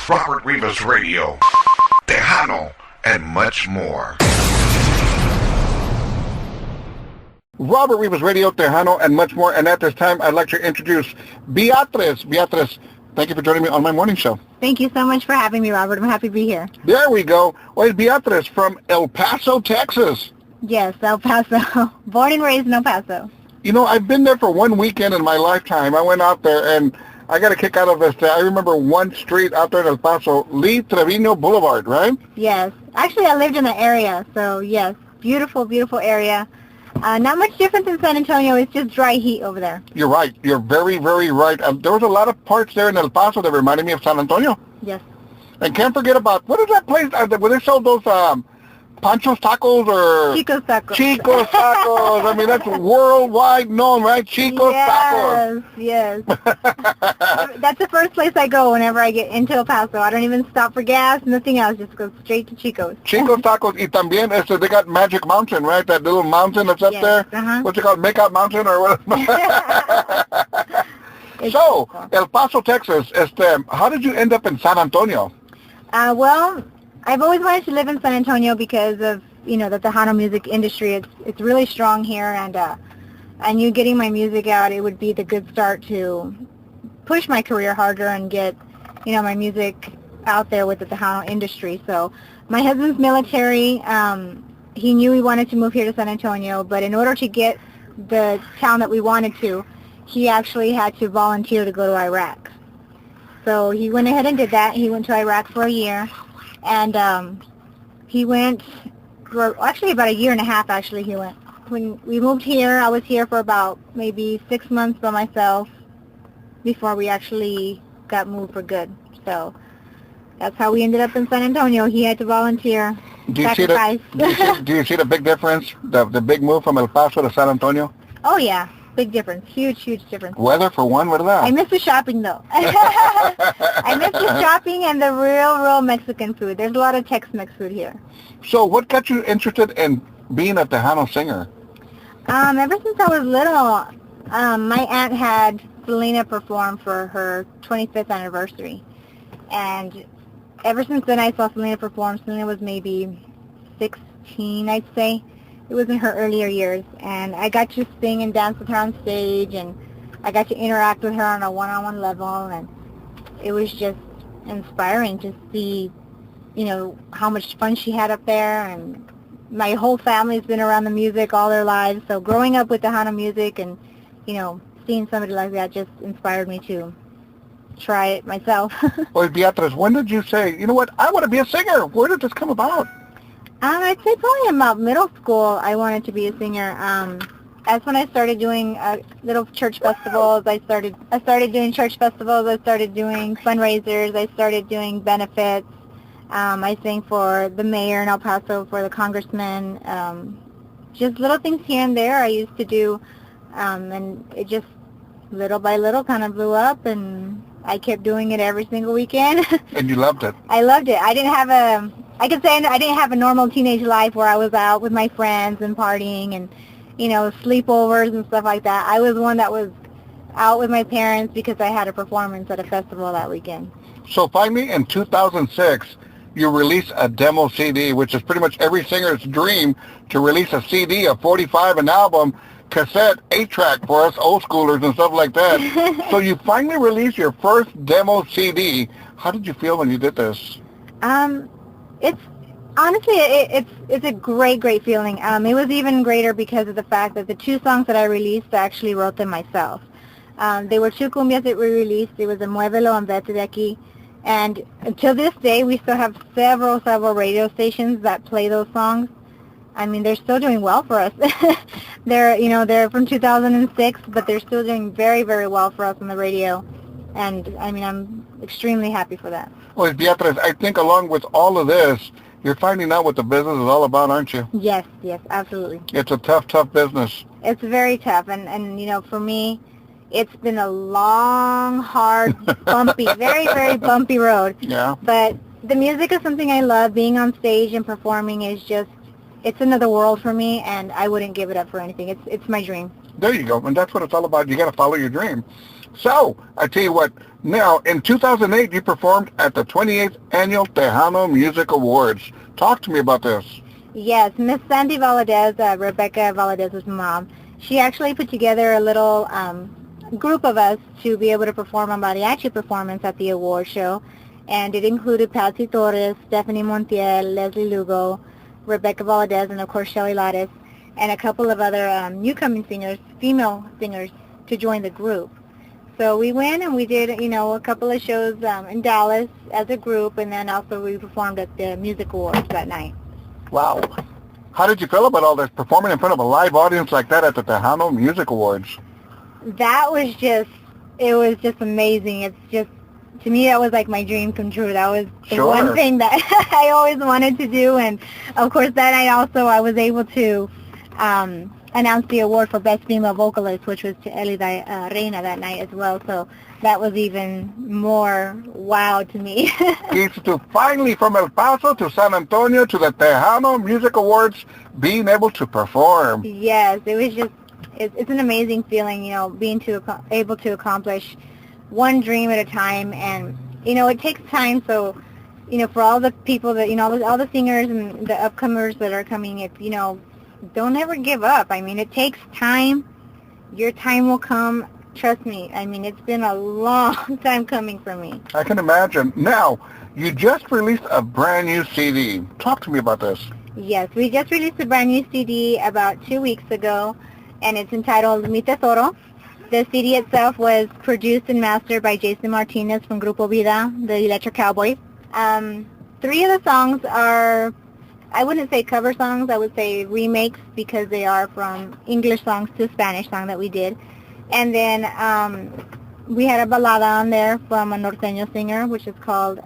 Robert Rivas Radio, Tejano, and much more. Robert Rivas Radio, Tejano, and much more. And at this time, I'd like to introduce Beatriz. Beatriz, thank you for joining me on my morning show. Thank you so much for having me, Robert. I'm happy to be here. There we go. Well, it's Beatriz from El Paso, Texas. Yes, El Paso. Born and raised in El Paso. You know, I've been there for one weekend in my lifetime. I went out there, and I got a kick out of this. I remember one street out there in El Paso, Lee Trevino Boulevard, right? Yes. Actually, I lived in the area, so yes. Beautiful, beautiful area. Not much different than San Antonio. It's just dry heat over there. You're right. You're very, very right. There was a lot of parts there in El Paso that reminded me of San Antonio. Yes. And can't forget about, what is that place where they sell those Pancho's Tacos or... Chico's Tacos. Chico's Tacos. I mean, that's worldwide known, right? Chico's Tacos. Yes, yes. That's the first place I go whenever I get into El Paso. I don't even stop for gas, nothing else. Just go straight to Chico's. Chico's Tacos. Y también, they got Magic Mountain, right? That little mountain that's up there. Uh-huh. What's it called? Makeout Mountain or what? So, El Paso, Texas. How did you end up in San Antonio? Well, I've always wanted to live in San Antonio because of, the Tejano music industry. It's really strong here, and I knew getting my music out, it would be the good start to push my career harder and get, my music out there with the Tejano industry. So my husband's military. He knew he wanted to move here to San Antonio, but in order to get the town that we wanted to, he actually had to volunteer to go to Iraq. So he went ahead and did that. He went to Iraq for a year. And he went for actually about a year and a half, actually, he went. When we moved here, I was here for about maybe 6 months by myself before we actually got moved for good. So that's how we ended up in San Antonio. He had to volunteer, sacrifice. Do you see the big difference, the big move from El Paso to San Antonio? Oh, yeah. Big difference. Huge, huge difference. Weather, for one, what is that? I miss the shopping, though. I miss the shopping and the real Mexican food. There's a lot of Tex-Mex food here. So what got you interested in being a Tejano singer? Ever since I was little, my aunt had Selena perform for her 25th anniversary. And ever since then, I saw Selena perform. Selena was maybe 16, I'd say. It was in her earlier years, and I got to sing and dance with her on stage, and I got to interact with her on a one-on-one level, and it was just inspiring to see, how much fun she had up there. And my whole family's been around the music all their lives, so growing up with Tejano music and, seeing somebody like that just inspired me to try it myself. Well, Beatriz, when did you say, you know what, I want to be a singer? Where did this come about? I'd say probably about middle school I wanted to be a singer. That's when I started doing little church festivals. I started doing church festivals. I started doing fundraisers. I started doing benefits. I sang for the mayor in El Paso, for the congressman. Just little things here and there I used to do. And it just little by little kind of blew up, and I kept doing it every single weekend. And you loved it. I loved it. I could say I didn't have a normal teenage life where I was out with my friends and partying and, sleepovers and stuff like that. I was one that was out with my parents because I had a performance at a festival that weekend. So finally, in 2006, you released a demo CD, which is pretty much every singer's dream, to release a CD, a 45, an album, cassette, 8-track for us old schoolers and stuff like that. So you finally released your first demo CD. How did you feel when you did this? It's honestly, it's a great feeling. It was even greater because of the fact that the 2 songs that I released, I actually wrote them myself. They were 2 cumbias that we released. It was a Muévelo and Vete de Aquí. And until this day, we still have several radio stations that play those songs. I mean, they're still doing well for us. They're from 2006, but they're still doing very, very well for us on the radio. And I mean, I'm extremely happy for that. Well, Beatriz, I think along with all of this, you're finding out what the business is all about, aren't you? Yes, absolutely. It's a tough business. It's very tough, and for me, it's been a long, hard, bumpy, very, very bumpy road. Yeah. But the music is something I love. Being on stage and performing is just, it's another world for me, and I wouldn't give it up for anything. It's my dream. There you go, and that's what it's all about. You got to follow your dream. So, I tell you what, now, in 2008, you performed at the 28th Annual Tejano Music Awards. Talk to me about this. Yes, Miss Sandy Valadez, Rebecca Valadez's mom, she actually put together a little group of us to be able to perform a mariachi performance at the award show. And it included Patsy Torres, Stephanie Montiel, Leslie Lugo, Rebecca Valadez, and of course Shelly Lattes, and a couple of other newcoming singers, female singers, to join the group. So we went and we did, a couple of shows in Dallas as a group, and then also we performed at the Music Awards that night. Wow. How did you feel about all this, performing in front of a live audience like that at the Tejano Music Awards? That was it was just amazing. It's just, to me, that was like my dream come true. That was the one thing that I always wanted to do. And, of course, that night also I was able to announce the award for Best Female Vocalist, which was to Elida Reina that night as well. So that was even more wow to me. It's to finally, from El Paso to San Antonio to the Tejano Music Awards, being able to perform. Yes, it was just, it's an amazing feeling, being able to accomplish one dream at a time. And, it takes time. So, for all the people that, all the singers and the upcomers that are coming, don't ever give up. I mean, it takes time. Your time will come. Trust me. I mean, it's been a long time coming for me. I can imagine. Now, you just released a brand new CD. Talk to me about this. Yes, we just released a brand new CD about 2 weeks ago, and it's entitled Mi Tesoro. The CD itself was produced and mastered by Jason Martinez from Grupo Vida, the Electric Cowboy. 3 of the songs are, I wouldn't say cover songs, I would say remakes, because they are from English songs to Spanish song that we did. And then we had a balada on there from a norteño singer, which is called,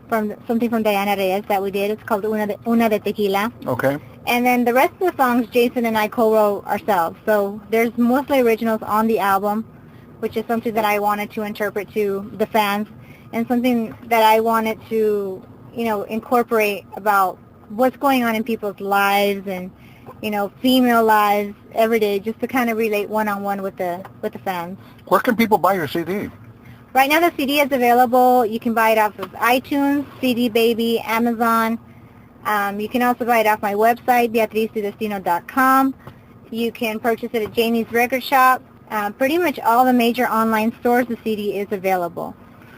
from Diana Reyes that we did. It's called Una de Tequila. Okay. And then the rest of the songs, Jason and I co-wrote ourselves. So there's mostly originals on the album, which is something that I wanted to interpret to the fans, and something that I wanted to, incorporate about what's going on in people's lives and, female lives every day, just to kind of relate one-on-one with the fans. Where can people buy your CD? Right now the CD is available. You can buy it off of iTunes, CD Baby, Amazon. You can also buy it off my website, beatrizidestino.com. You can purchase it at Janie's Record Shop. Pretty much all the major online stores, the CD is available.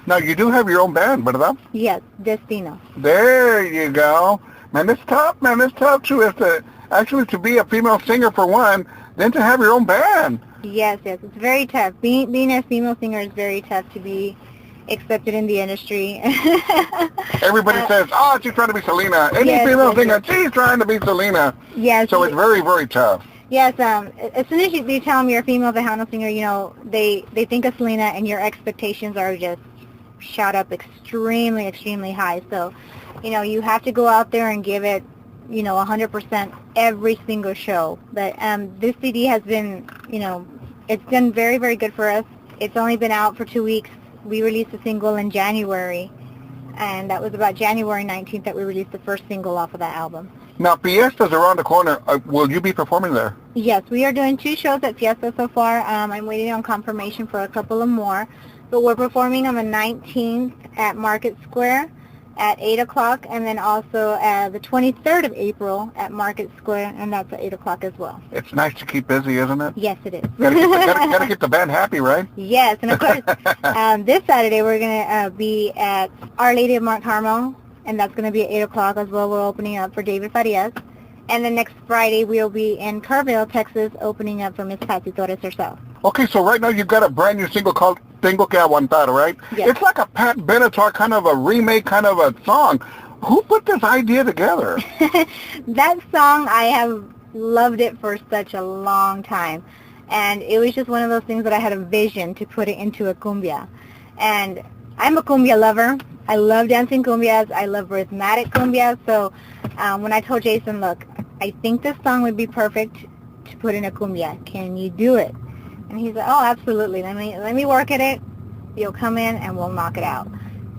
Now, you do have your own band, ¿verdad? Yes, Destino. There you go. Man, it's tough. Man, it's tough to be a female singer for one, then to have your own band. Yes, it's very tough. Being a female singer is very tough to be accepted in the industry. Everybody says, she's trying to be Selena. Any female singer, she's trying to be Selena. Yes. So it's very, very tough. Yes, as soon as you tell them you're a female Tejano singer, they think of Selena, and your expectations are just shot up extremely, extremely high. So, you have to go out there and give it, 100% every single show. But this CD has been, it's done very, very good for us. It's only been out for 2 weeks. We released a single in January, and that was about January 19th that we released the first single off of that album. Now, Fiesta's around the corner. Will you be performing there? Yes, we are doing 2 shows at Fiesta so far. I'm waiting on confirmation for a couple of more. But we're performing on the 19th at Market Square at 8 o'clock, and then also the 23rd of April at Market Square, and that's at 8 o'clock as well. It's nice to keep busy, isn't it? Yes, it is. Gotta keep the band happy, right? Yes, and of course, this Saturday we're going to be at Our Lady of Mount Carmel, and that's going to be at 8 o'clock as well. We're opening up for David Farias. And then next Friday we'll be in Kerrville, Texas, opening up for Miss Patsy Torres herself. Okay, so right now you've got a brand new single called Tengo que Aguantar, right? Yes. It's like a Pat Benatar kind of a remake, kind of a song. Who put this idea together? That song, I have loved it for such a long time. And it was just one of those things that I had a vision to put it into a cumbia. And I'm a cumbia lover. I love dancing cumbias. I love rhythmic cumbias. So when I told Jason, look, I think this song would be perfect to put in a cumbia. Can you do it? And he's like, oh, absolutely. Let me work at it. You'll come in and we'll knock it out.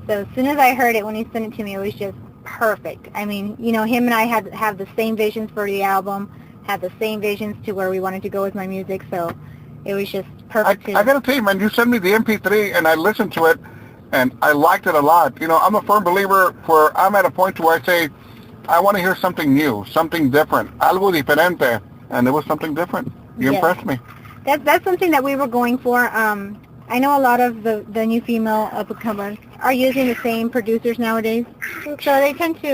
So as soon as I heard it, when he sent it to me, it was just perfect. I mean, him and I have the same visions for the album, had the same visions to where we wanted to go with my music. So it was just perfect too. I got to tell you, man, you sent me the MP3 and I listened to it and I liked it a lot. You know, I'm a firm believer I'm at a point to where I say, I want to hear something new, something different, algo diferente. And it was something different. You impressed me. That's something that we were going for. I know a lot of the new female up-and-comers are using the same producers nowadays. So they tend to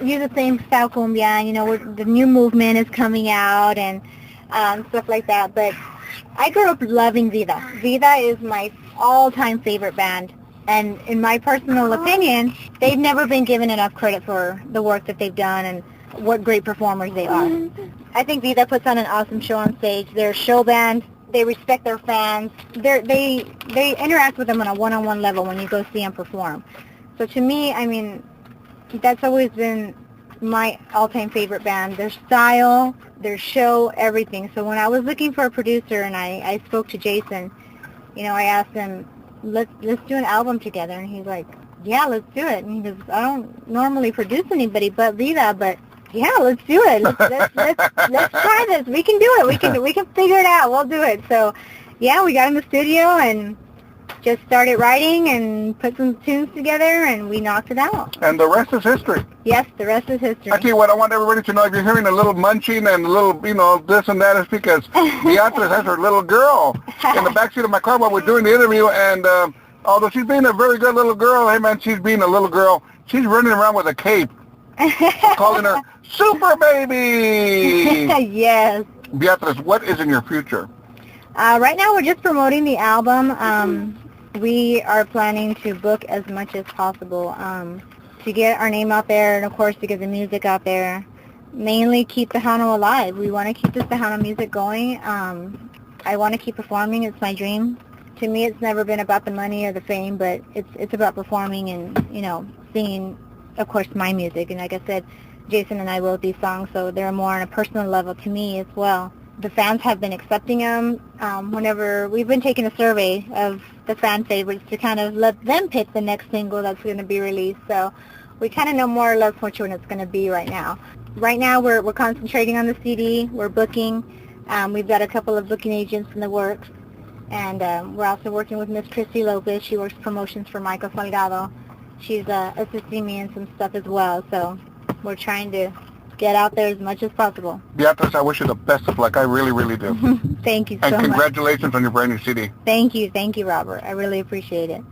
use the same style cumbia, and, you know, where the new movement is coming out and stuff like that. But I grew up loving Vida. Vida is my all-time favorite band. And in my personal opinion, they've never been given enough credit for the work that they've done and what great performers they are. I think Vida puts on an awesome show on stage. They're a show band. They respect their fans. They interact with them on a one-on-one level when you go see them perform. So to me, I mean, that's always been my all-time favorite band. Their style, their show, everything. So when I was looking for a producer and I spoke to Jason, you know, I asked him, let's do an album together. And he's like, yeah, let's do it. And he goes, I don't normally produce anybody but Vida, but yeah, let's do it. Let's try this. We can do it. We can figure it out. We'll do it. So, yeah, we got in the studio and just started writing and put some tunes together, and we knocked it out. And the rest is history. Yes, the rest is history. Actually, what I want everybody to know, if you're hearing a little munching and a little, you know, this and that, is because Beatriz has her little girl in the backseat of my car while we're doing the interview, and although she's being a very good little girl, hey, man, she's being a little girl, she's running around with a cape, calling her Super Baby! Yes. Beatriz, what is in your future? Right now we're just promoting the album. We are planning to book as much as possible to get our name out there and, of course, to get the music out there. Mainly keep Tejano alive. We want to keep this Tejano music going. I want to keep performing. It's my dream. To me, it's never been about the money or the fame, but it's about performing and, you know, singing, of course, my music. And like I said, Jason and I wrote these songs, so they're more on a personal level to me as well. The fans have been accepting them. Whenever we've been taking a survey of the fan favorites to kind of let them pick the next single that's going to be released. So we kind of know more or less which one it's going to be right now. Right now we're concentrating on the CD. We're booking. We've got a couple of booking agents in the works. And we're also working with Miss Christy Lopez. She works promotions for Michael Salgado. She's assisting me in some stuff as well. So we're trying to get out there as much as possible. Beatriz, I wish you the best of luck. I really, really do. Thank you so much. And congratulations on your brand new CD. Thank you, Robert. I really appreciate it.